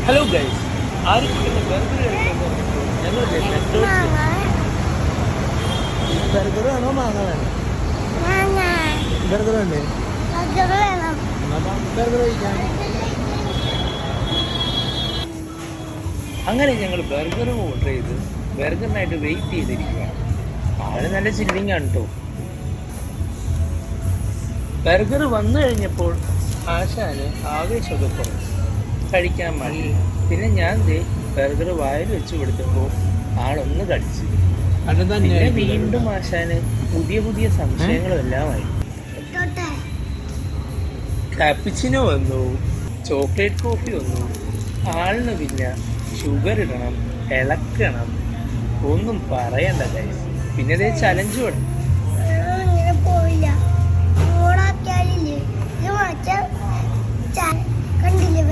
Hello guys, ആരും burger ഞങ്ങൾ burger വേണോ മാങ്ങ വേണോ? ബർഗർ വേണ്ടേ? ബർഗർ കഴിക്കാം. അങ്ങനെ ഞങ്ങൾ ബർഗർ ഓർഡർ ചെയ്ത് ബർഗറിനായിട്ട് വെയിറ്റ് ചെയ്തിരിക്കുക. ആള് നല്ല ചില്ലിങ് ആണ് കേട്ടോ. ബർഗർ വന്നു കഴിഞ്ഞപ്പോൾ ആശാന് ആവേശമൊക്കെ കുറഞ്ഞു, കഴിക്കാൻ മതി. പിന്നെ ഞാൻ ബർഗർ വായിൽ വെച്ച് കൊടുത്തപ്പോൾ ആളൊന്ന് കടിച്ചു. പിന്നെ വീണ്ടും ആശാന് പുതിയ പുതിയ സംശയങ്ങളും എല്ലാമായി. കാപ്പിച്ചിനോ വന്നു, ചോക്ലേറ്റ് കോഫി വന്നു. ആളിന് പിന്നെ ഷുഗർ ഇടണം, ഇളക്കണം, ഒന്നും പറയണ്ട ഗൈസ്. പിന്നെ ചലഞ്ച് തുടങ്ങി. കണ്ടില്ലേ